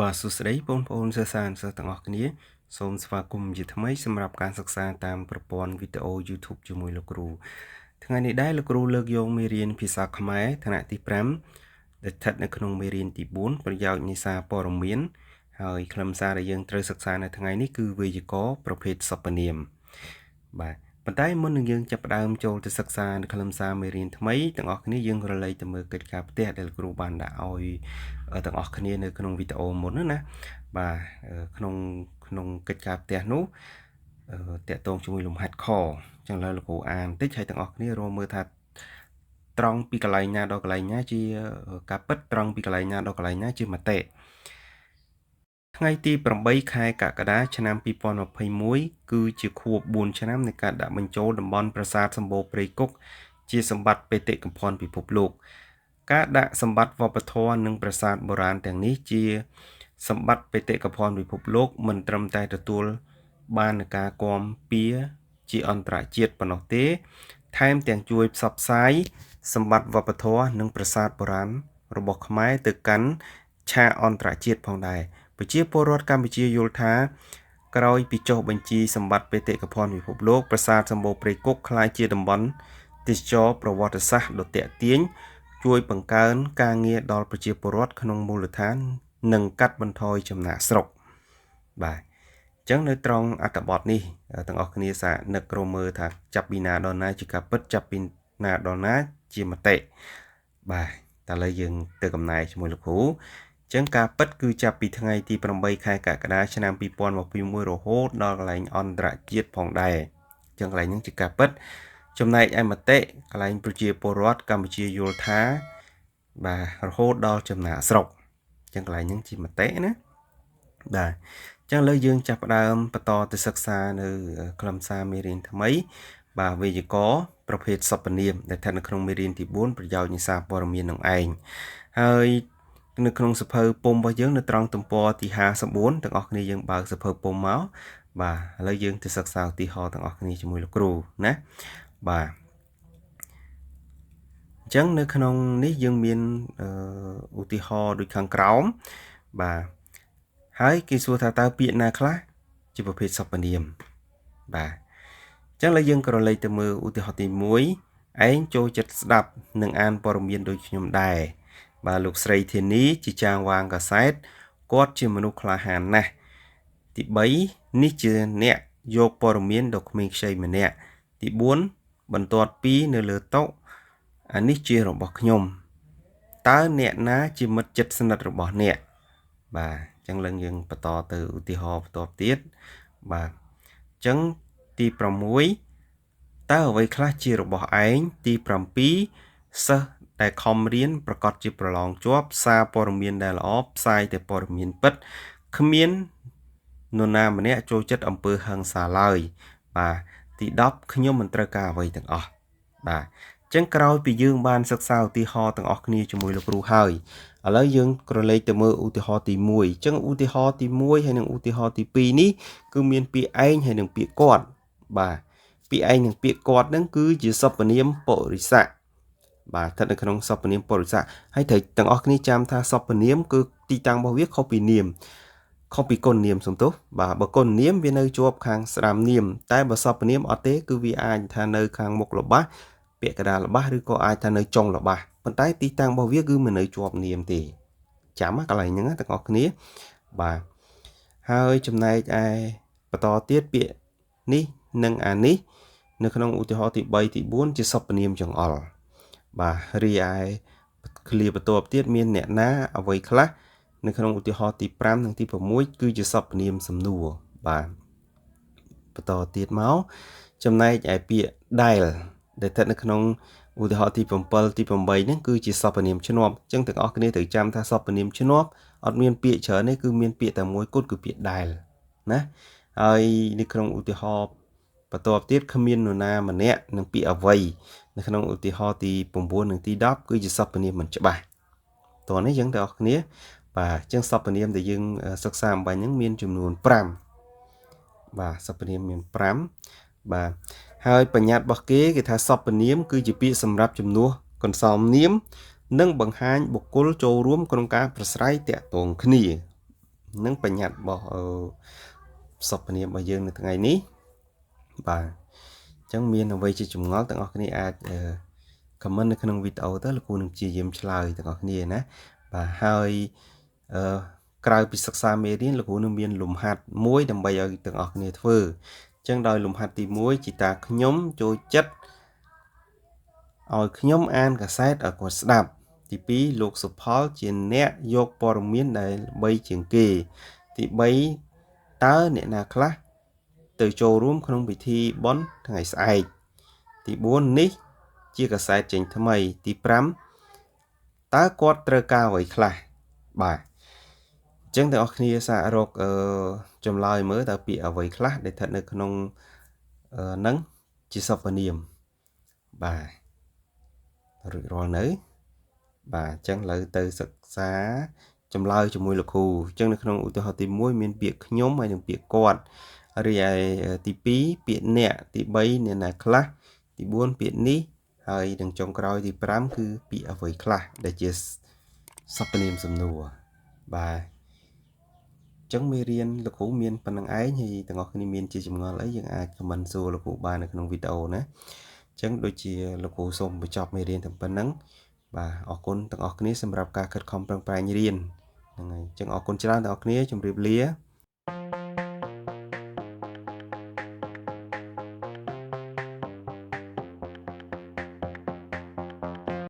បាទសួស្តីបងប្អូនសិស្សានុសិស្សទាំងអស់គ្នាសូមស្វាគមន៍ជាថ្មីសម្រាប់ការសិក្សាតាមប្រព័ន្ធវីដេអូ YouTube ជាមួយលោកគ្រូថ្ងៃនេះដែរលោកគ្រូលើកយកមេរៀនភាសាខ្មែរថ្នាក់ទី5ដែលស្ថិតនៅក្នុងមេរៀនទី4ប្រយោគនេសាព័ត៌មានហើយខ្លឹមសារដែលយើងត្រូវសិក្សានៅថ្ងៃនេះគឺវេយ្យាករណ៍ប្រភេទសព្វនាមបាទប៉ុន្តែមុននឹងយើងចាប់ផ្ដើមចូលទៅសិក្សានៅខ្លឹមសារមេរៀនថ្មីទាំងអស់គ្នាយើងរលែកទៅមើលកិច្ចការផ្ទះដែលគ្រូបានដាក់ឲ្យទាំងអស់គ្នានៅក្នុងវីដេអូមុនណាបាទក្នុងកិច្ចការផ្ទះនោះតកតងជាមួយលំហាត់ខអញ្ចឹងឡើយលោកគ្រូអានតិចហើយទាំងអស់គ្នារមើលថាត្រង់ពីកន្លែងណាដល់កន្លែងណាជាការពិតត្រង់ពីកន្លែងណាដល់កន្លែងណាជាមតិថ្ងៃទី8ខែកក្កដាឆ្នាំ2021គឺជាខួប4ឆ្នាំនៃការដាក់បញ្ចូលតំបន់ប្រាសាទសម្បូរព្រៃគុកជាសម្បត្តិបេតិកភណ្ឌពិភពលោកការដាក់សម្បត្តិវប្បធម៌និងប្រាសាទបុរាណទាំងនេះជាសម្បត្តិបេតិកភណ្ឌពិភពលោកមិនត្រឹមតែទទួលបានការគាំពៀជាអន្តរជាតិប៉ុណ្ណោះទេថែមទាំងជួយផ្សព្វផ្សាយសម្បត្តិវប្បធម៌និងប្រាសាទបុរាណរបស់ខ្មែរទៅកាន់ឆាកអន្តរជាតិផងដែរប្រជាពលរដ្ឋកម្ពុជាយល់ថាក្រោយពីចុះបញ្ជីសម្បត្តិបេតិកភណ្ឌពិភពលោកប្រាសាទសម្បូរព្រៃគុកក្លាយជាតំបន់ទេសចរណ៍ប្រវត្តិសាស្ត្រដ៏ទាក់ទាញជួយបង្កើនការងារដល់ប្រជាពលរដ្ឋក្នុងមូលដ្ឋាននិងកាត់បន្ថយចំណាកស្រុកបាទអញ្ចឹងនៅត្រង់អត្ថបទនេះទាំងអស់គ្នាសានឹករមើលថាចាប់ពីណាដល់ណាជាការពិតចាប់ពីណាដល់ណាជាមតិបាទតែឥឡូវយើងទៅកំណែជាមួយលោកគ្រូចឹងការពិតគឺចាប់ពីថ្ងៃទី8ខែកក្កដាឆ្នាំ2021រហូតដល់កន្លែងអន្តរជាតិផងដែរចឹងកន្លែងហ្នឹងជាការពិតចំណែកឯមតិកន្លែងប្រជាពលរដ្ឋកម្ពុជាយល់ថាបាទរហូតដល់ចំណាកស្រុកចឹងកន្លែងហ្នឹងជាមតិណាបាទចឹងឥឡូវយើងចាប់ផ្ដើមបន្តទៅសិក្សានៅខ្លឹមសារមេរៀនថ្មីបាទវេយ្យាករណ៍ប្រភេទសព្វនាមដែលស្ថិតនៅក្នុងមេរៀនទី4ប្រយោគនេសាព័ត៌មាននឹងឯងហើយនៅក្នុងសភៅពុម្ពរបស់យើងនៅត្រង់ទំព័រទី54ទាំងអស់គ្នាយើងបើកសភៅពុម្ពមកបាទឥឡូវយើងទៅសិក្សាឧទាហរណ៍ទាំងអស់គ្នាជាមួយលោកគ្រូណាបាទអញ្ចឹងនៅក្នុងនេះយើងមានឧទាហរណ៍ដូចខាងក្រោមបាទហើយគេសួរថាតើពាក្យណាខ្លះជាប្រភេទសព្វនាមបាទអញ្ចឹងឥឡូវយើងក៏រលេចទៅមើលឧទាហរណ៍ទី1ឯងចូលចិត្តស្ដាប់និងអានព័ត៌មានដូចខ្ញុំដែរបាទលោកស្រីធានីជាចាងវាងកាសែតគាត់ជាមនុស្សក្លាហានណាស់ទី3នេះជាអ្នកយកព័ត៌មានដល់ក្មេងខ្ចីម្នាក់ទី4បន្ទាត់ពីនៅលើតុអានេះជារបស់ខ្ញុំតើអ្នកណាជាមិត្តជិតស្និទ្ធរបស់អ្នកបាទអញ្ចឹងឡើងយើងបន្តទៅឧទាហរណ៍បន្ទាប់ទៀតបាទអញ្ចឹងទី6តើអ្វីខ្លះជារបស់ឯងទី7សិស្សដែលខំរៀនប្រកាសជាប្រឡងជាប់សារព័ត៌មានដែលល្អផ្សាយតែព័ត៌មានពិតគ្មាននរណាម្នាក់ចូលចិត្តអំពើហិង្សាឡើយបាទទី10ខ្ញុំមិនត្រូវការអ្វីទាំងអស់បាទអញ្ចឹងក្រោយពីយើងបានសិក្សាឧទាហរណ៍ទាំងអស់គ្នាជាមួយលោកគ្រូហើយឥឡូវយើងក្រឡេកទៅមើលឧទាហរណ៍ទី1អញ្ចឹងឧទាហរណ៍ទី1ហើយនិងឧទាហរណ៍ទី2នេះគឺមានពាក្យឯងហើយនិងពាក្យគាត់បាទពាក្យឯងនិងពាក្យគាត់ហ្នឹងគឺជាសព្វនាមពុរិស័ក្តិបាទស្ថិតនៅក្នុងសព្វនាមពុរិស័ក្តិហើយត្រូវទាំងអស់គ្នាចាំថាសព្វនាមគឺទីតាំងរបស់វាខុសពីនាមខុសពីគុណនាមសំទោសបាទបើគុណនាមវានៅជាប់ខាងស្ដាំនាមតែបើសព្វនាមអត់ទេគឺវាអាចថានៅខាងមុខល្បះពាក្យកណ្ដាលល្បះឬក៏អាចថានៅចុងល្បះប៉ុន្តែទីតាំងរបស់វាគឺមិននៅជាប់នាមទេចាំកន្លែងហ្នឹងទាំងអស់គ្នាបាទហើយចំណែកឯបន្តទៀតពាក្យនេះនិងអានេះនៅក្នុងឧទាហរណ៍ទី3ទី4ជាសព្វនាមចង្អុលបាទរីឯឃ្លាបន្ទាប់ទៀតមានអ្នកណាអ្វីខ្លះនៅក្នុងឧទាហរណ៍ទី5និងទី6គឺជាសព្វនាមសំណួរបាទបន្តទៀតមកចំណែកឯពាក្យដែលស្ថិតនៅក្នុងឧទាហរណ៍ទី7ទី8ហ្នឹងគឺជាសព្វនាមឈ្នាប់អញ្ចឹងទាំងអស់គ្នាត្រូវចាំថាសព្វនាមឈ្នាប់អត់មានពាក្យច្រើនទេគឺមានពាក្យតែមួយគត់គឺពាក្យដែលណាហើយនៅក្នុងឧទាហរណ៍បន្ទាប់ទៀតគ្មាននរណាម្នាក់នឹងពាក្យអ្វីនៅក្នុងឧទាហរណ៍ទី9និងទី10គឺជាសព្វនាមមិនច្បាស់តោះនេះយើងទាំងអស់គ្នាបាទអញ្ចឹងសព្វនាមដែលយើងសិក្សាអំបញ្ញហ្នឹងមានចំនួន5បាទសព្វនាមមាន5បាទហើយបញ្ញត្តិរបស់គេថាសព្វនាមគឺជាពាក្យសម្រាប់ជំនួសកន្សោមនាមនិងបង្ហាញបុគ្គលចូលរួមក្នុងការប្រស្រ័យតាក់ទងគ្នា នឹងបញ្ញត្តិរបស់សពនាមរបស់យើងនៅថ្ងៃនេះបាទអញ្ចឹងមានអ្វីជាចម្ងល់ទាំងអស់គ្នាអាច comment នៅក្នុងវីដេអូទៅលោកគ្រូនឹងព្យាយាមឆ្លើយទាំងអស់គ្នាណាបាទហើយក្រៅពីសិក្សាមេរៀនលោកគ្រូនឹងមានលំហាត់មួយដើម្បីឲ្យទាំងអស់គ្នាធ្វើអញ្ចឹងដោយលំហាត់ទី1ជីតាខ្ញុំចូលចិត្តឲ្យខ្ញុំអានកាសែតឲ្យគាត់ស្ដាប់ទី2លោកសុផលជាអ្នកយកព័ត៌មានដែលល្បីជាងគេទី3តើអ្នកណាខ្លះទៅចូលរួមក្នុងពិធីបុណ្យថ្ងៃស្អែកទី4នេះជាកាសែតចេញថ្មីទី5តើគាត់ត្រូវការអ្វីខ្លះបាទអញ្ចឹងទាំងអស់គ្នាសាករកចម្លើយមើលតើពាក្យអ្វីខ្លះដែលស្ថិតនៅក្នុងនឹងជាសព្វនាមបាទរួចរាល់នៅបាទអញ្ចឹងឥឡូវទៅសិក្សាចម្លើយជាមួយលោកគ្រូអញ្ចឹងនៅក្នុងឧទាហរណ៍ទី1មានពាក្យខ្ញុំហើយនិងពាក្យគាត់រីឯទី2ពាក្យអ្នកទី3អ្នកណាខ្លះទី4ពាក្យនេះហើយនឹងចុងក្រោយទី5គឺពាក្យអ្វីខ្លះដែលជាសព្វនាមសំណួរបាទអញ្ចឹងមេរៀនលោកគ្រូមានប៉ុណ្្នឹងឯងហើយទាំងអស់គ្នាមានជាចម្ងល់អីយើងអាច comment សួរលោកគ្រូបាននៅក្នុងវីដេអូណាអញ្ចឹងដូចជាលោកគ្រូសូមបញ្ចប់មេរៀនតែប៉ុណ្្នឹងបាទអរគុណទាំងអស់គ្នាសម្រាប់ការខិតខំប្រឹងប្រែងរៀនហ្នឹងហើយអញ្ចឹងអរគុណច្រើនទាំងអស់គ្នាជម្រាបលា